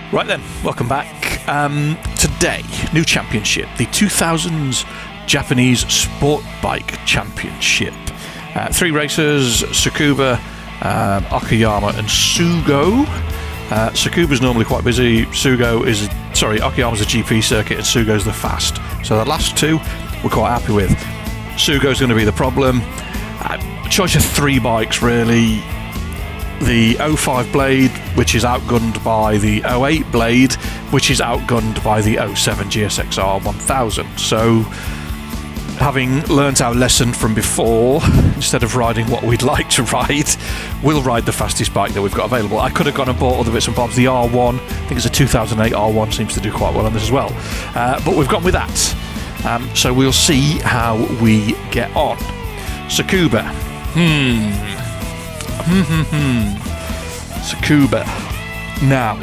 Right then, welcome back. Today, new championship, the 2000's Japanese Sportbike Championship. 3 racers, Tsukuba, Akiyama and Sugo. Tsukuba's normally quite busy. Akiyama's a GP circuit and Sugo's the fast. So the last 2 we're quite happy with. Sugo's going to be the problem. Choice of 3 bikes really. The 05 blade, which is outgunned by the 08 blade, which is outgunned by the 07 GSXR 1000. So, having learnt our lesson from before, instead of riding what we'd like to ride, we'll ride the fastest bike that we've got available. I could have gone and bought other bits and bobs. The R1, I think it's a 2008 R1, seems to do quite well on this as well. But we've gone with that. So we'll see how we get on. Tsukuba. Tsukuba. Now,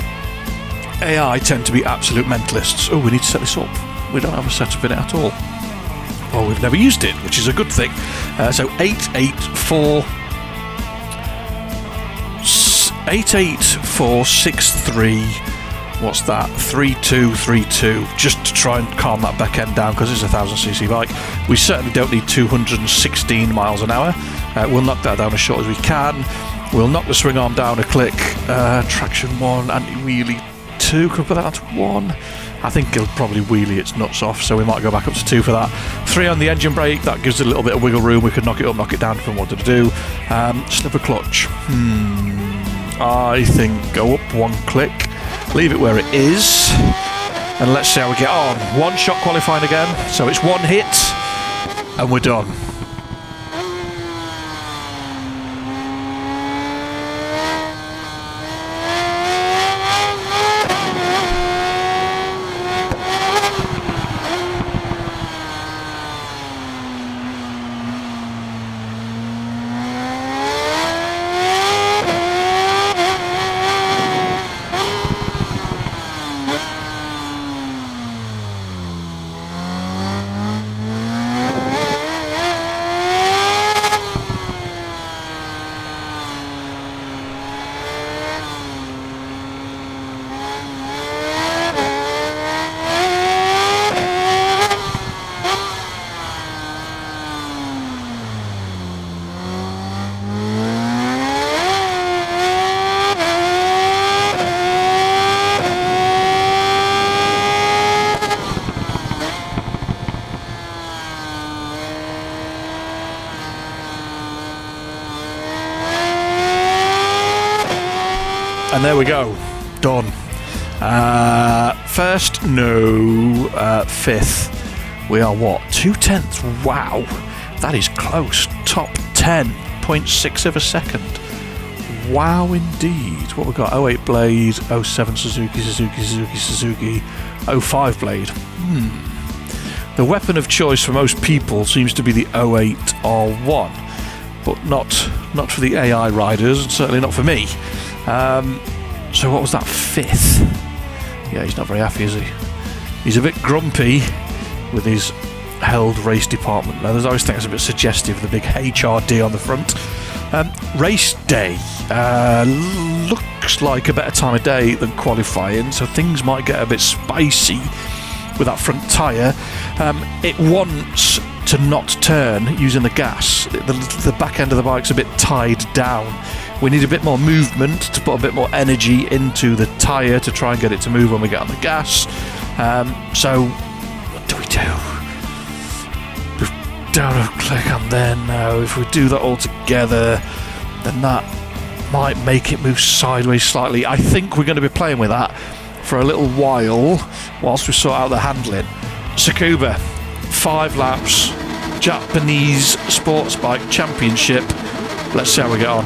AI tend to be absolute mentalists. Oh, we need to set this up. We don't have a setup in it at all. Well, we've never used it, which is a good thing. So 88463. What's that? 3232. Just to try and calm that back end down because it's a 1000cc bike. We certainly don't need 216 miles an hour. We'll knock that down as short as we can. We'll knock the swing arm down a click. Traction 1, anti-wheelie 2. Could we put that down to 1? I think it'll probably wheelie its nuts off, so we might go back up to 2 for that. 3 on the engine brake, that gives it a little bit of wiggle room. We could knock it up, knock it down if we wanted to do. Slipper clutch. I think go up 1 click. Leave it where it is. And let's see how we get on. 1 shot qualifying again. So it's 1 hit. And we're done. And there we go, done. First, no. 5th, we are what? 2/10. Wow, that is close. Top 10.6 of a second. Wow, indeed. What we've got? 08 blade, 07 Suzuki, 05 blade. The weapon of choice for most people seems to be the 08 R1, but not for the AI riders, and certainly not for me. So what was that? 5th? Yeah, he's not very happy, is he? He's a bit grumpy with his held race department leathers. I always think it's a bit suggestive, the big HRD on the front. Race day looks like a better time of day than qualifying, so things might get a bit spicy with that front tyre. It wants to not turn using the gas. The back end of the bike's a bit tied down. We need a bit more movement to put a bit more energy into the tyre to try and get it to move when we get on the gas. So, what do we do? We don't click on there now. If we do that all together, then that might make it move sideways slightly. I think we're going to be playing with that for a little while whilst we sort out the handling. Tsukuba, 5 laps, Japanese Sportsbike Championship. Let's see how we get on.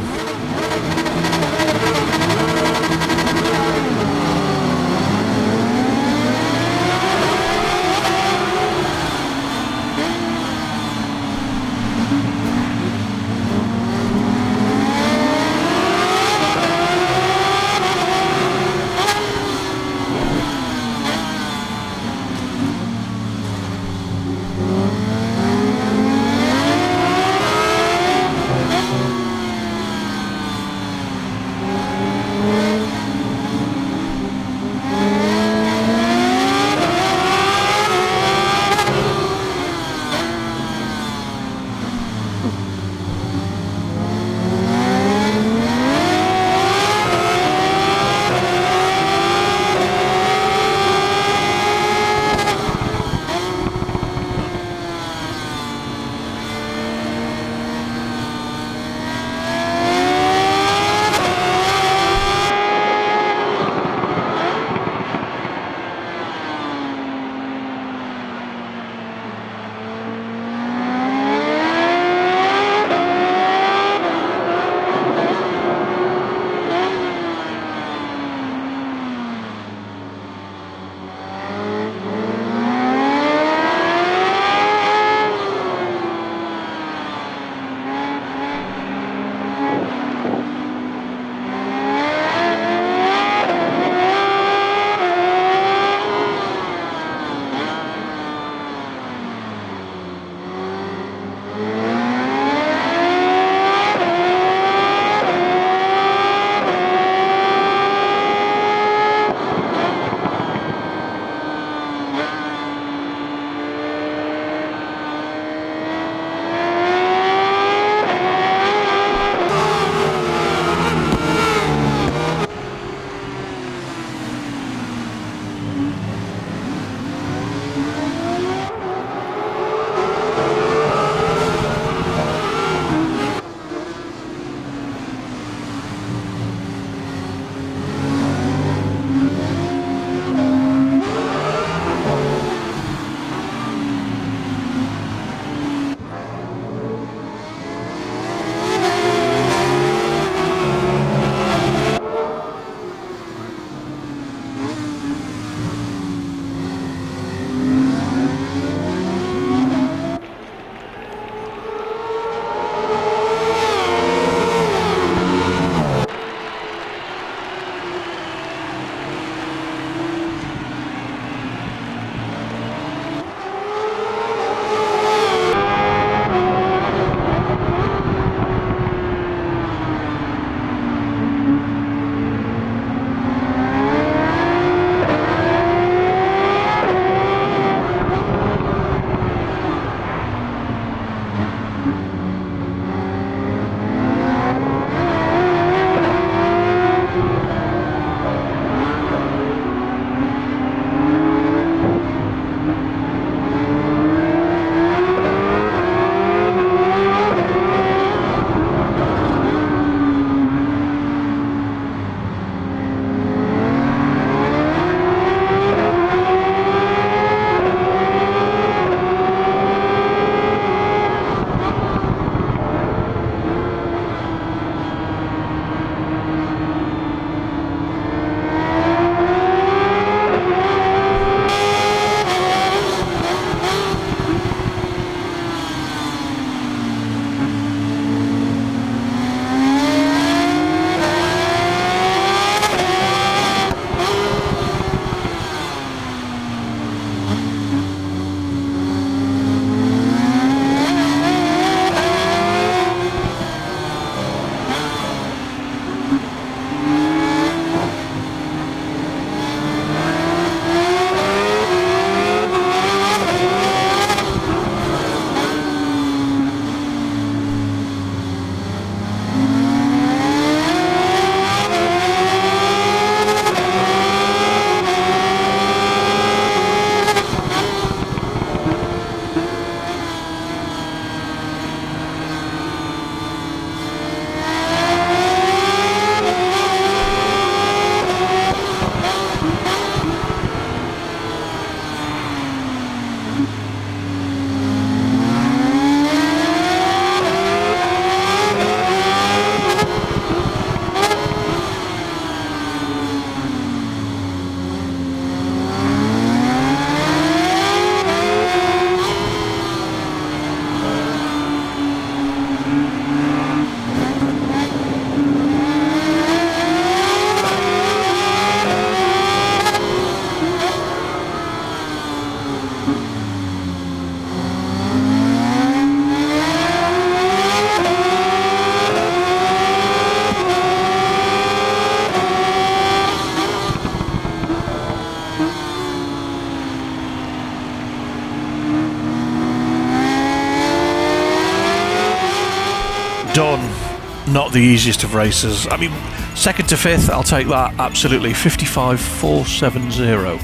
not the easiest of races. I mean, second to fifth, I'll take that, absolutely. 55.470.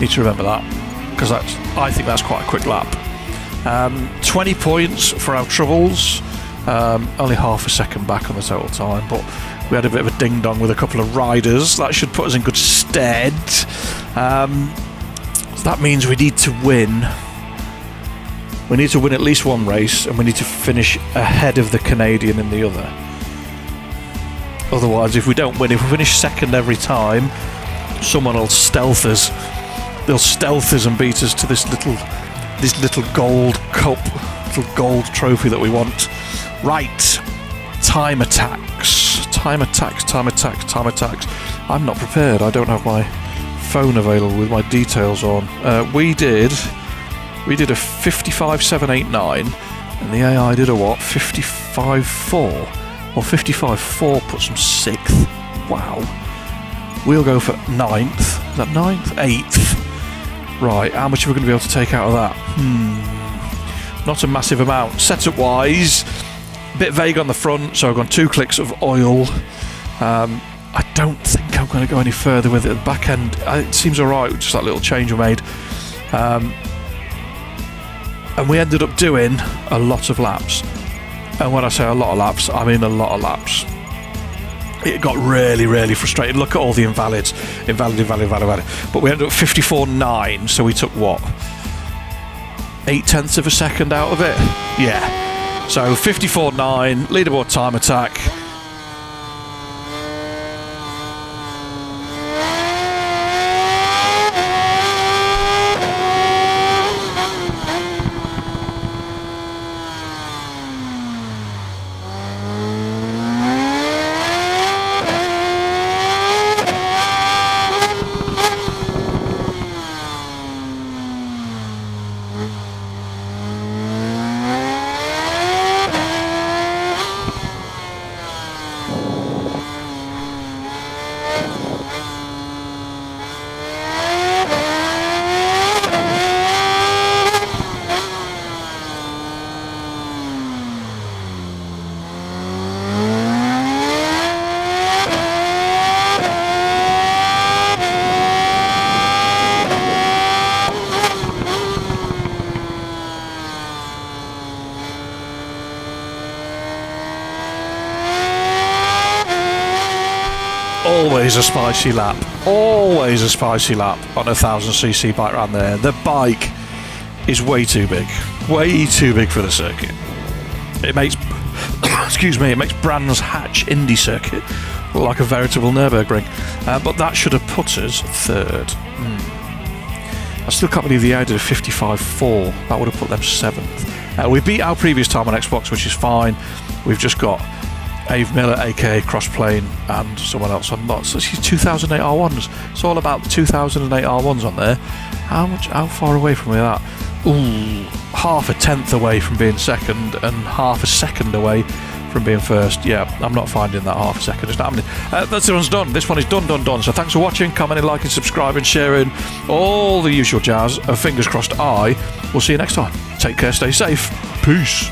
Need to remember that, because I think that's quite a quick lap. 20 points for our troubles. Only half a second back on the total time, but we had a bit of a ding-dong with a couple of riders. That should put us in good stead. So that means we need to win. We need to win at least one race, and we need to finish ahead of the Canadian in the other. Otherwise, if we don't win, if we finish second every time, someone will stealth us. They'll stealth us and beat us to this little gold cup, little gold trophy that we want. Right, time attacks. Time attacks. I'm not prepared. I don't have my phone available with my details on. We did a 55.789, and the AI did a what? 55.4. Well, 55.4 puts them 6th. Wow. We'll go for 9th. Is that 9th? 8th. Right, how much are we going to be able to take out of that? Not a massive amount. Setup wise, a bit vague on the front, so I've gone 2 clicks of oil. I don't think I'm going to go any further with it. The back end, it seems alright, just that little change we made. And we ended up doing a lot of laps. And when I say a lot of laps, I mean a lot of laps. It got really, really frustrating. Look at all the invalids. Invalid. But we ended up 54.9, so we took what? 0.8 of a second out of it? Yeah. So 54.9, leaderboard time attack. Always a spicy lap. Always a spicy lap on a 1000cc bike around there. The bike is way too big. Way too big for the circuit. It makes excuse me, it makes Brands Hatch Indy circuit look like a veritable Nürburgring. But that should have put us third. I still can't believe the AI did a 55.4. That would have put them 7th. We beat our previous time on Xbox, which is fine. We've just got Ave Miller, aka Crossplane, and someone else on lots. So she's 2008 R1s. It's all about the 2008 R1s on there. How far away from me that? Ooh, half a tenth away from being second, and half a second away from being first. Yeah, I'm not finding that half a second. It's not happening. This one's done. This one is done. So thanks for watching, commenting, liking, subscribing, sharing, all the usual jazz. Fingers crossed. I will see you next time. Take care. Stay safe. Peace.